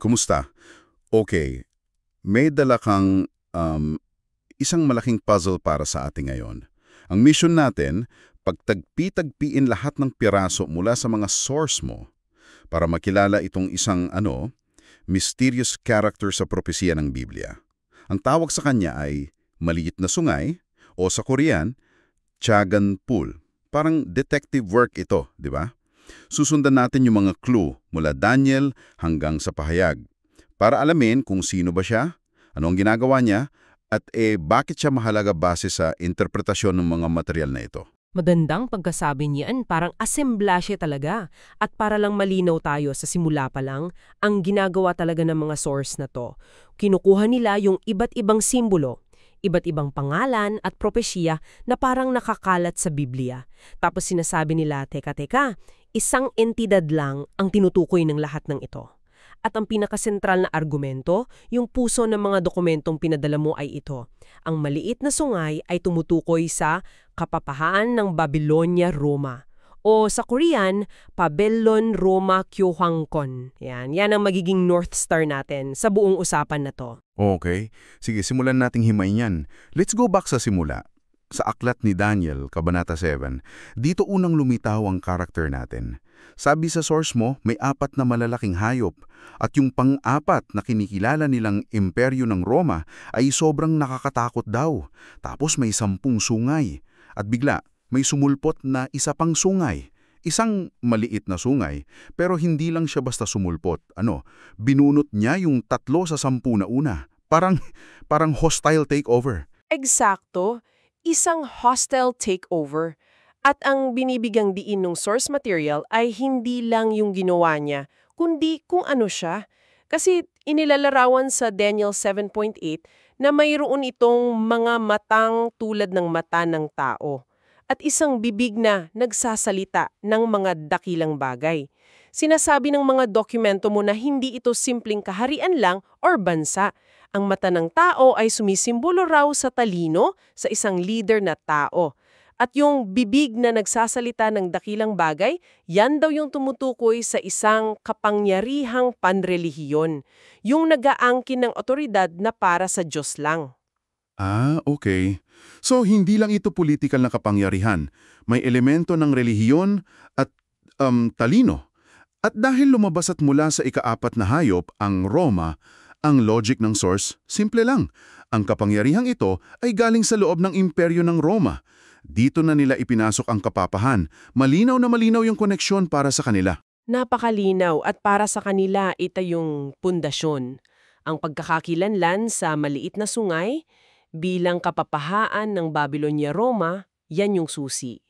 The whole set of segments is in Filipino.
Kumusta? Okay, may dala kang isang malaking puzzle para sa atin ngayon. Ang mission natin, pagtagpi-tagpiin lahat ng piraso mula sa mga source mo para makilala itong isang mysterious character sa propesiya ng Biblia. Ang tawag sa kanya ay maliit na sungay o sa Korean, Chagan Pool. Parang detective work ito, di ba? Susundan natin yung mga clue mula Daniel hanggang sa pahayag para alamin kung sino ba siya, ano ang ginagawa niya, at bakit siya mahalaga base sa interpretasyon ng mga material na ito. Magandang pagkasabi niyan, parang asemblasye talaga. At para lang malinaw tayo sa simula pa lang, ang ginagawa talaga ng mga source na to, kinukuha nila yung iba't ibang simbolo, iba't ibang pangalan at propesya na parang nakakalat sa Biblia. Tapos sinasabi nila, teka, isang entidad lang ang tinutukoy ng lahat ng ito. At ang pinakasentral na argumento, yung puso ng mga dokumentong pinadala mo ay ito. Ang maliit na sungay ay tumutukoy sa kapapahaan ng Babylonia, Roma. O sa Korean, Pabellon Roma Kyohangkon. Yan ang magiging North Star natin sa buong usapan na to. Okay, sige, simulan nating himayin yan. Let's go back sa simula. Sa aklat ni Daniel, Kabanata 7, dito unang lumitaw ang karakter natin. Sabi sa source mo, may 4 na malalaking hayop at yung pang-4 na kinikilala nilang imperyo ng Roma ay sobrang nakakatakot daw. Tapos may 10 sungay at bigla may sumulpot na isa pang sungay. Isang maliit na sungay, pero hindi lang siya basta sumulpot. Binunot niya yung 3 sa 10 na una. Parang hostile takeover. Eksakto, isang hostile takeover. At ang binibigyang diin ng source material ay hindi lang yung ginawa niya, kundi kung ano siya. Kasi inilalarawan sa Daniel 7.8 na mayroon itong mga matang tulad ng mata ng tao at isang bibig na nagsasalita ng mga dakilang bagay. Sinasabi ng mga dokumento mo na hindi ito simpleng kaharian lang or bansa. Ang mata ng tao ay sumisimbolo raw sa talino sa isang leader na tao. At yung bibig na nagsasalita ng dakilang bagay, yan daw yung tumutukoy sa isang kapangyarihang panrelihiyon, yung nag-aangkin ng otoridad na para sa Diyos lang. Okay. So, hindi lang ito political na kapangyarihan. May elemento ng relihiyon at talino. At dahil lumabas at mula sa ika-4 na hayop, ang Roma, ang logic ng source, simple lang. Ang kapangyarihang ito ay galing sa loob ng imperyo ng Roma. Dito na nila ipinasok ang kapapahan. Malinaw na malinaw yung koneksyon para sa kanila. Napakalinaw at para sa kanila ito yung pundasyon. Ang pagkakakilanlan sa maliit na sungay bilang kapapahaan ng Babylonia, Roma, yan yung susi.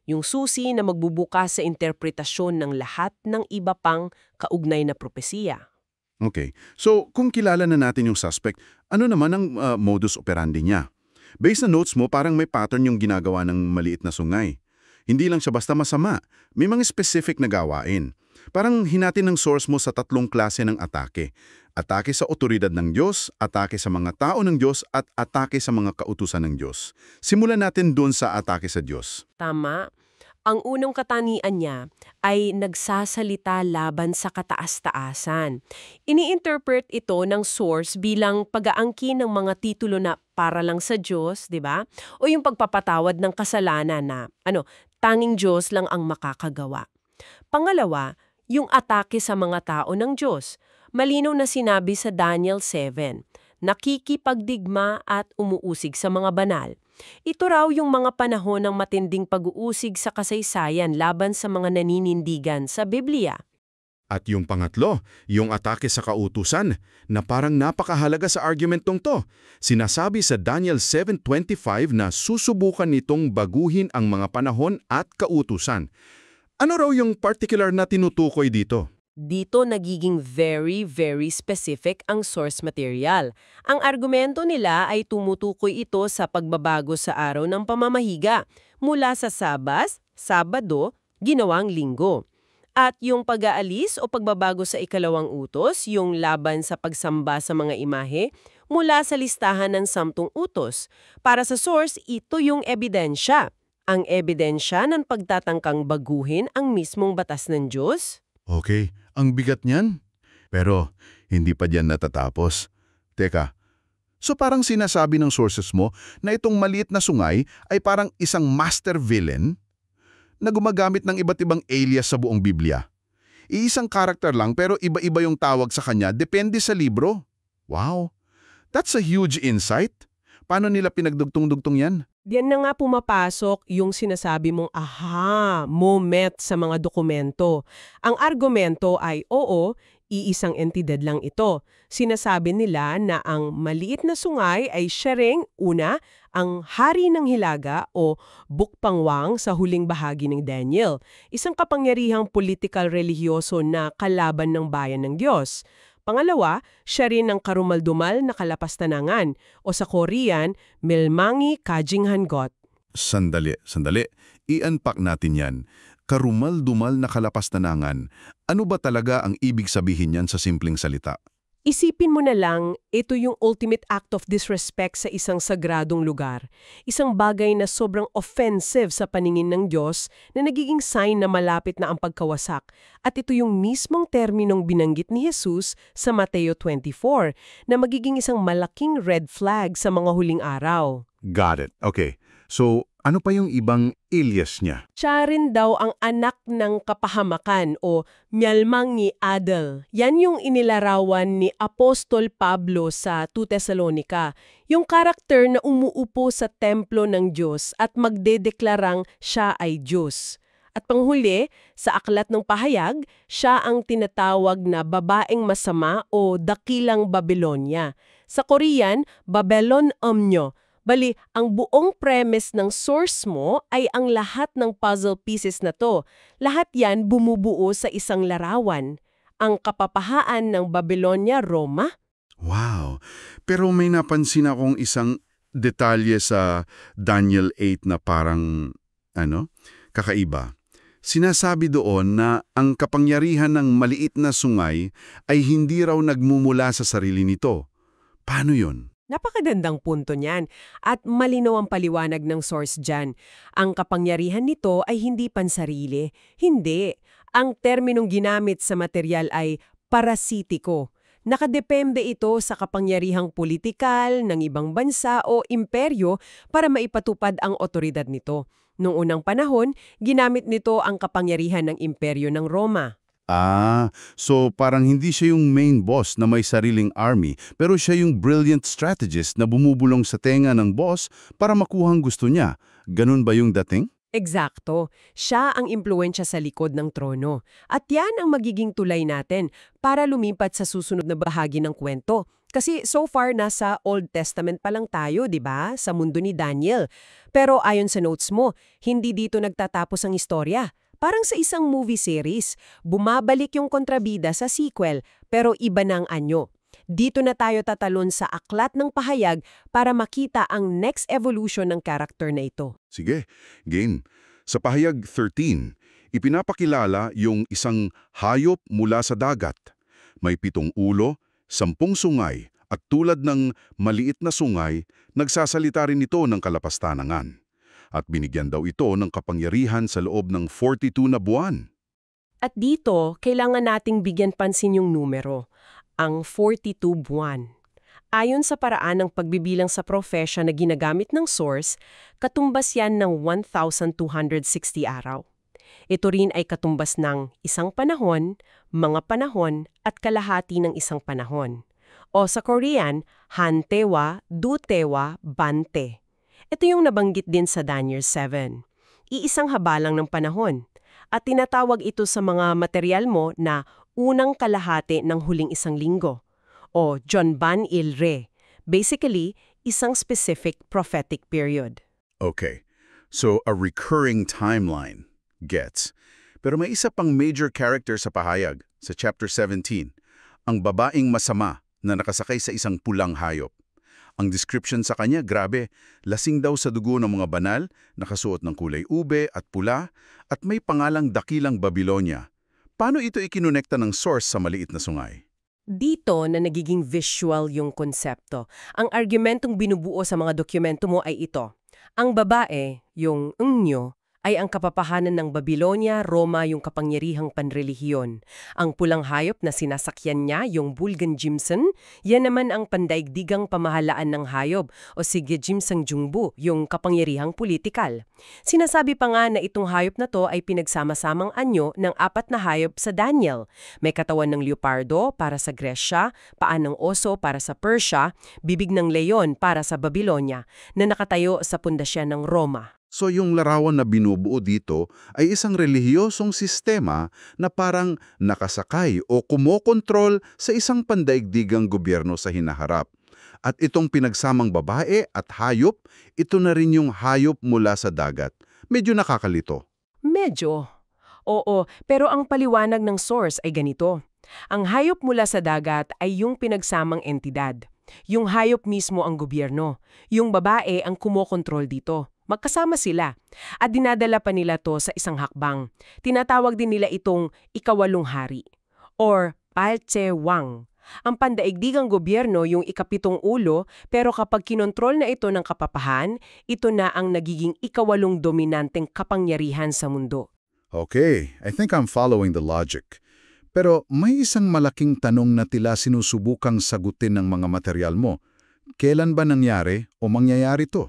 Yung susi na magbubukas sa interpretasyon ng lahat ng iba pang kaugnay na propesiya. Okay. So, kung kilala na natin yung suspect, ano naman ang modus operandi niya? Based sa notes mo, parang may pattern yung ginagawa ng maliit na sungay. Hindi lang siya basta masama. May mga specific na gawain. Parang hinatin ng source mo sa 3 klase ng atake. Atake sa otoridad ng Diyos, atake sa mga tao ng Diyos, at atake sa mga kautusan ng Diyos. Simulan natin doon sa atake sa Diyos. Tama. Ang unang katangian niya ay nagsasalita laban sa kataas-taasan. Ini-interpret ito ng source bilang pag-aangkin ng mga titulo na para lang sa Diyos, di ba? O yung pagpapatawad ng kasalanan na, tanging Diyos lang ang makakagawa. Pangalawa, yung atake sa mga tao ng Diyos. Malinaw na sinabi sa Daniel 7, nakikipagdigma at umuusig sa mga banal. Ito raw yung mga panahon ng matinding pag-uusig sa kasaysayan laban sa mga naninindigan sa Biblia. At yung pangatlo, yung atake sa kautusan, na parang napakahalaga sa argumentong to. Sinasabi sa Daniel 7.25 na susubukan nitong baguhin ang mga panahon at kautusan. Ano raw yung particular na tinutukoy dito? Dito nagiging very, very specific ang source material. Ang argumento nila ay tumutukoy ito sa pagbabago sa araw ng pamamahiga mula sa Sabado, ginawang Linggo. At yung pag-aalis o pagbabago sa ikalawang utos, yung laban sa pagsamba sa mga imahe, mula sa listahan ng 10 utos. Para sa source, ito yung ebidensya. Ang ebidensya ng pagtatangkang baguhin ang mismong batas ng Diyos. Okay, ang bigat niyan. Pero hindi pa diyan natatapos. Teka, so parang sinasabi ng sources mo na itong maliit na sungay ay parang isang master villain na gumagamit ng iba't ibang alias sa buong Biblia. Iisang karakter lang pero iba-iba yung tawag sa kanya depende sa libro. Wow, that's a huge insight. Paano nila pinagdugtong-dugtong yan? Diyan na nga pumapasok yung sinasabi mong aha, moment sa mga dokumento. Ang argumento ay oo, iisang entidad lang ito. Sinasabi nila na ang maliit na sungay ay siya ring, una, ang hari ng Hilaga o Bukpangwang sa huling bahagi ng Daniel, isang kapangyarihang political-religyoso na kalaban ng bayan ng Diyos. Pangalawa, siya rin ang karumaldumal na kalapastanangan o sa Korean, Melmangi Kajinghangot. Sandali. I-unpack natin yan. Karumal-dumal na kalapastanangan. Ano ba talaga ang ibig sabihin yan sa simpleng salita? Isipin mo na lang, ito yung ultimate act of disrespect sa isang sagradong lugar. Isang bagay na sobrang offensive sa paningin ng Diyos na nagiging sign na malapit na ang pagkawasak. At ito yung mismong terminong binanggit ni Jesus sa Mateo 24 na magiging isang malaking red flag sa mga huling araw. Got it. Okay. So, ano pa yung ibang alias niya? Siya rin daw ang anak ng kapahamakan o Myalmangi Adel. Yan yung inilarawan ni Apostol Pablo sa 2 Thessalonica. Yung karakter na umuupo sa templo ng Diyos at magdedeklarang siya ay Diyos. At panghuli, sa aklat ng pahayag, siya ang tinatawag na babaeng masama o dakilang Babylonia. Sa Korean, Babylon Omnyo. Bali, ang buong premise ng source mo ay ang lahat ng puzzle pieces na to. Lahat yan bumubuo sa isang larawan. Ang kapapahaan ng Babylonia, Roma. Wow! Pero may napansin akong isang detalye sa Daniel 8 na parang, kakaiba. Sinasabi doon na ang kapangyarihan ng maliit na sungay ay hindi raw nagmumula sa sarili nito. Paano yun? Napakagandang punto niyan at malinaw ang paliwanag ng source dyan. Ang kapangyarihan nito ay hindi pansarili. Hindi. Ang terminong ginamit sa material ay parasitiko. Nakadepende ito sa kapangyarihang politikal ng ibang bansa o imperyo para maipatupad ang otoridad nito. Noong unang panahon, ginamit nito ang kapangyarihan ng imperyo ng Roma. So parang hindi siya yung main boss na may sariling army, pero siya yung brilliant strategist na bumubulong sa tenga ng boss para makuhang gusto niya. Ganun ba yung dating? Eksakto. Siya ang impluensya sa likod ng trono. At yan ang magiging tulay natin para lumipat sa susunod na bahagi ng kwento. Kasi so far nasa Old Testament pa lang tayo, di ba? Sa mundo ni Daniel. Pero ayon sa notes mo, hindi dito nagtatapos ang istorya. Parang sa isang movie series, bumabalik yung kontrabida sa sequel, pero iba na ang anyo. Dito na tayo tatalon sa aklat ng pahayag para makita ang next evolution ng karakter na ito. Sige, game. Sa pahayag 13, ipinapakilala yung isang hayop mula sa dagat. May 7 ulo, 10 sungay, at tulad ng maliit na sungay, nagsasalita rin ito ng kalapastanangan. At binigyan daw ito ng kapangyarihan sa loob ng 42 na buwan. At dito, kailangan nating bigyan pansin yung numero, ang 42 buwan. Ayon sa paraan ng pagbibilang sa profesya na ginagamit ng source, katumbas yan ng 1,260 araw. Ito rin ay katumbas ng isang panahon, mga panahon, at kalahati ng isang panahon. O sa Korean, hantewa, dutewa, bante. Ito yung nabanggit din sa Daniel 7. Iisang haba lang ng panahon. At tinatawag ito sa mga material mo na unang kalahati ng huling isang linggo. O Jonban Ilre. Basically, isang specific prophetic period. Okay, so a recurring timeline. Gets. Pero may isa pang major character sa pahayag, sa chapter 17. Ang babaeng masama na nakasakay sa isang pulang hayop. Ang description sa kanya, grabe, lasing daw sa dugo ng mga banal, nakasuot ng kulay ube at pula, at may pangalang dakilang Babylonia. Paano ito ikinonekta ng source sa maliit na sungay? Dito na nagiging visual yung konsepto. Ang argumentong binubuo sa mga dokumento mo ay ito. Ang babae, yung unyo, ay ang kapapahanan ng Babylonia, Roma yung kapangyarihang panrelihiyon. Ang pulang hayop na sinasakyan niya, yung Bulgan Jimson, yan naman ang pandaigdigang pamahalaan ng hayop o sige Jimsang Jungbu, yung kapangyarihang politikal. Sinasabi pa nga na itong hayop na to ay pinagsama-samang anyo ng 4 na hayop sa Daniel. May katawan ng leopardo para sa Gresya, paa ng oso para sa Persia, bibig ng leon para sa Babylonia, na nakatayo sa pundasyan ng Roma. So yung larawan na binubuo dito ay isang relihiyosong sistema na parang nakasakay o kumokontrol sa isang pandaigdigang gobyerno sa hinaharap. At itong pinagsamang babae at hayop, ito na rin yung hayop mula sa dagat. Medyo nakakalito. Medyo. Oo, pero ang paliwanag ng source ay ganito. Ang hayop mula sa dagat ay yung pinagsamang entidad. Yung hayop mismo ang gobyerno. Yung babae ang kumokontrol dito. Magkasama sila. At dinadala pa nila to sa isang hakbang. Tinatawag din nila itong ikawalong hari. Or Palche Wang. Ang pandaigdigang gobyerno yung ikapitong ulo, pero kapag kinontrol na ito ng kapapahan, ito na ang nagiging ikawalong dominanteng kapangyarihan sa mundo. Okay, I think I'm following the logic. Pero may isang malaking tanong na tila sinusubukang sagutin ng mga material mo. Kailan ba nangyari o mangyayari to?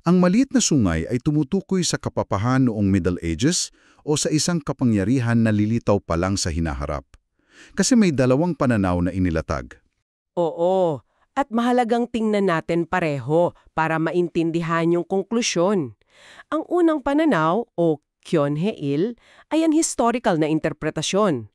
Ang maliit na sungay ay tumutukoy sa kapapahan noong Middle Ages o sa isang kapangyarihan na lilitaw pa lang sa hinaharap. Kasi may dalawang pananaw na inilatag. Oo, at mahalagang tingnan natin pareho para maintindihan yung konklusyon. Ang unang pananaw o Kyonhe-il ay ang historical na interpretasyon.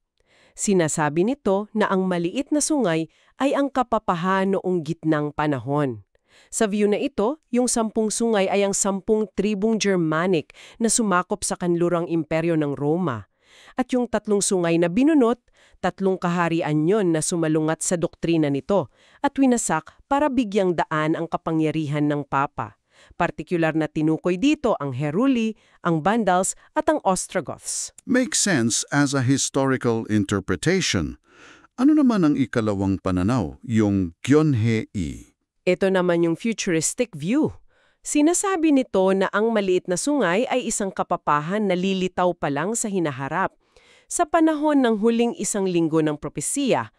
Sinasabi nito na ang maliit na sungay ay ang kapapahan noong gitnang panahon. Sa view na ito, yung 10 sungay ay ang 10 tribong Germanic na sumakop sa kanlurang imperyo ng Roma. At yung 3 sungay na binunot, 3 kaharian yon na sumalungat sa doktrina nito at winasak para bigyang daan ang kapangyarihan ng Papa. Partikular na tinukoy dito ang Heruli, ang Vandals at ang Ostrogoths. Makes sense as a historical interpretation. Ano naman ang ikalawang pananaw, yung Gyonhei? Ito naman yung futuristic view. Sinasabi nito na ang maliit na sungay ay isang kapapahan na lilitaw pa lang sa hinaharap. Sa panahon ng huling 1 linggo ng propesiya,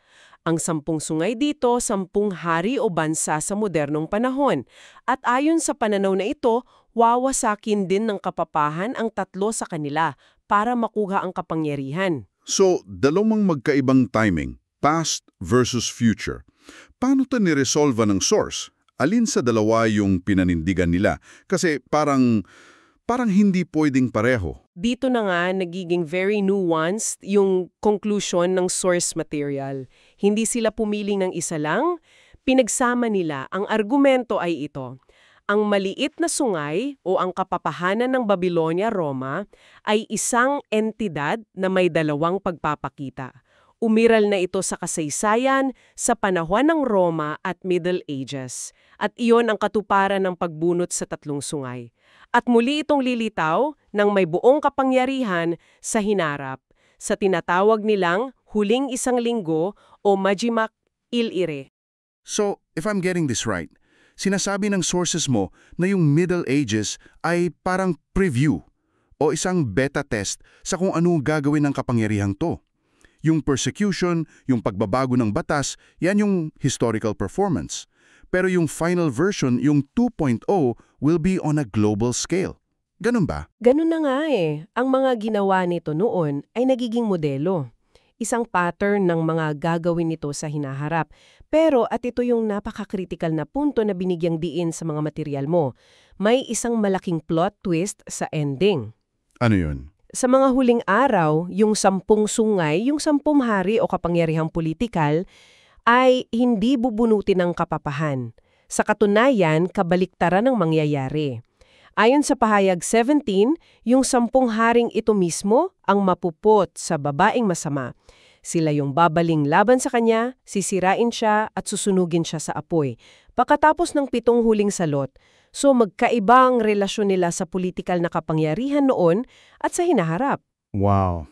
ang 10 sungay dito, 10 hari o bansa sa modernong panahon. At ayon sa pananaw na ito, wawasakin din ng kapapahan ang 3 sa kanila para makuha ang kapangyarihan. So, dalawang magkaibang timing, past versus future. Paano ito niresolve ng source? Alin sa dalawa yung pinanindigan nila? Kasi parang hindi pwedeng pareho. Dito na nga nagiging very nuanced yung conclusion ng source material. Hindi sila pumiling ng isa lang, pinagsama nila. Ang argumento ay ito. Ang maliit na sungay o ang kapapahanan ng Babylonia, Roma ay isang entidad na may dalawang pagpapakita. Umiral na ito sa kasaysayan, sa panahon ng Roma at Middle Ages. At iyon ang katuparan ng pagbunot sa 3 sungay. At muli itong lilitaw ng may buong kapangyarihan sa hinarap, sa tinatawag nilang huling 1 linggo o Majimak Il-ire. So, if I'm getting this right, sinasabi ng sources mo na yung Middle Ages ay parang preview o isang beta test sa kung ano gagawin ng kapangyarihang to. Yung persecution, yung pagbabago ng batas, yan yung historical performance. Pero yung final version, yung 2.0, will be on a global scale. Ganun ba? Ganun na nga eh. Ang mga ginawa nito noon ay nagiging modelo. Isang pattern ng mga gagawin nito sa hinaharap. Pero at ito yung napaka-critical na punto na binigyang diin sa mga material mo. May isang malaking plot twist sa ending. Ano yun? Sa mga huling araw, yung 10 sungay, yung 10 hari o kapangyarihang politikal, ay hindi bubunutin ng kapapahan. Sa katunayan, kabaliktaran ang mangyayari. Ayon sa pahayag 17, yung 10 haring ito mismo ang mapupot sa babaeng masama. Sila yung babaling laban sa kanya, sisirain siya at susunugin siya sa apoy. Pagkatapos ng 7 huling salot, so magkaiba ang relasyon nila sa politikal na kapangyarihan noon at sa hinaharap. Wow.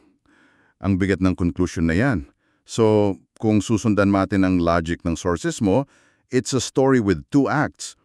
Ang bigat ng conclusion na yan. So, kung susundan natin ang logic ng sources mo, it's a story with 2 acts.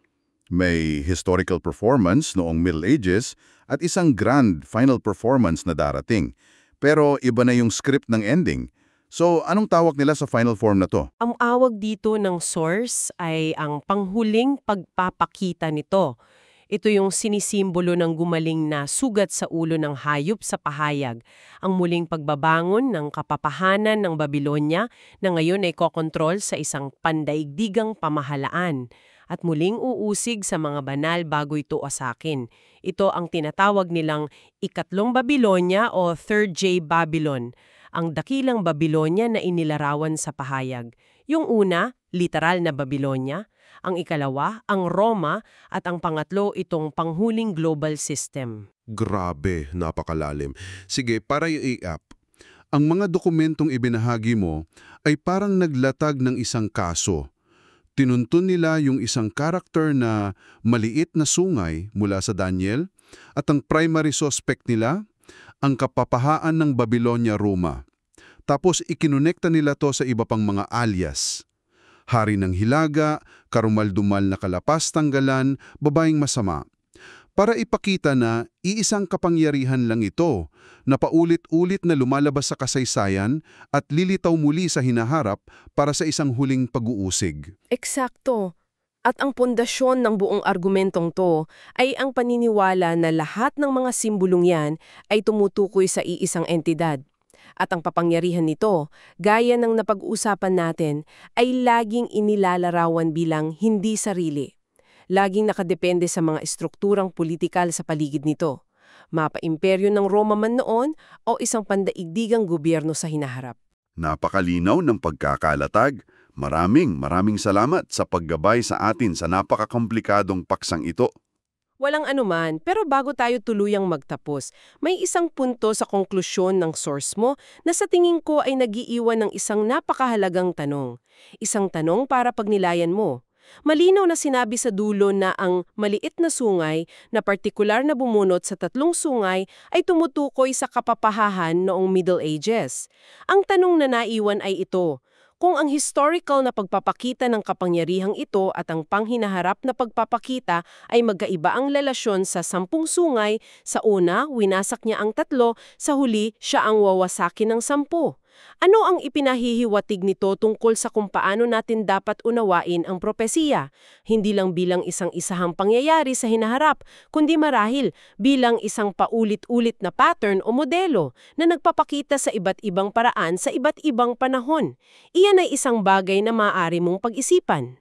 May historical performance noong Middle Ages at isang grand final performance na darating. Pero iba na yung script ng ending. So, anong tawag nila sa final form na to? Ang awag dito ng source ay ang panghuling pagpapakita nito. Ito yung sinisimbolo ng gumaling na sugat sa ulo ng hayop sa pahayag, ang muling pagbabangon ng kapapahanan ng Babylonia na ngayon ay kokontrol sa isang pandaigdigang pamahalaan at muling uusig sa mga banal bago ito asakin. Ito ang tinatawag nilang ikatlong Babylonia o Third J Babylon, ang dakilang Babylonia na inilarawan sa pahayag. Yung una, literal na Babylonia, ang ikalawa, ang Roma, at ang pangatlo, itong panghuling global system. Grabe, napakalalim. Sige, para i-up. Ang mga dokumentong ibinahagi mo ay parang naglatag ng isang kaso. Tinuntun nila yung isang karakter na maliit na sungay mula sa Daniel at ang primary suspect nila, ang kapapahaan ng Babylonia, Roma. Tapos ikinonekta nila to sa iba pang mga alias. Hari ng Hilaga, karumaldumal na kalapas tanggalan, babaeng masama. Para ipakita na iisang kapangyarihan lang ito na paulit-ulit na lumalabas sa kasaysayan at lilitaw muli sa hinaharap para sa isang huling pag-uusig. Eksakto. At ang pundasyon ng buong argumentong to ay ang paniniwala na lahat ng mga simbolong yan ay tumutukoy sa iisang entidad. At ang kapangyarihan nito, gaya ng napag-uusapan natin, ay laging inilalarawan bilang hindi sarili. Laging nakadepende sa mga estrukturang politikal sa paligid nito. Mapa-imperyo ng Roma man noon o isang pandaigdigang gobyerno sa hinaharap. Napakalinaw ng pagkakalatag. Maraming salamat sa paggabay sa atin sa napakakomplikadong paksang ito. Walang anuman, pero bago tayo tuluyang magtapos, may isang punto sa konklusyon ng source mo na sa tingin ko ay nagiiwan ng isang napakahalagang tanong. Isang tanong para pagnilayan mo. Malinaw na sinabi sa dulo na ang maliit na sungay na partikular na bumunot sa tatlong sungay ay tumutukoy sa kapapahahan noong Middle Ages. Ang tanong na naiwan ay ito. Kung ang historical na pagpapakita ng kapangyarihang ito at ang panghinaharap na pagpapakita ay magkaiba ang relasyon sa 10 sungay, sa una, winasak niya ang 3, sa huli, siya ang wawasakin ng 10. Ano ang ipinahihiwatig nito tungkol sa kung paano natin dapat unawain ang propesiya? Hindi lang bilang isang-isahang pangyayari sa hinaharap, kundi marahil bilang isang paulit-ulit na pattern o modelo na nagpapakita sa iba't ibang paraan sa iba't ibang panahon. Iyan ay isang bagay na maaari mong pag-isipan.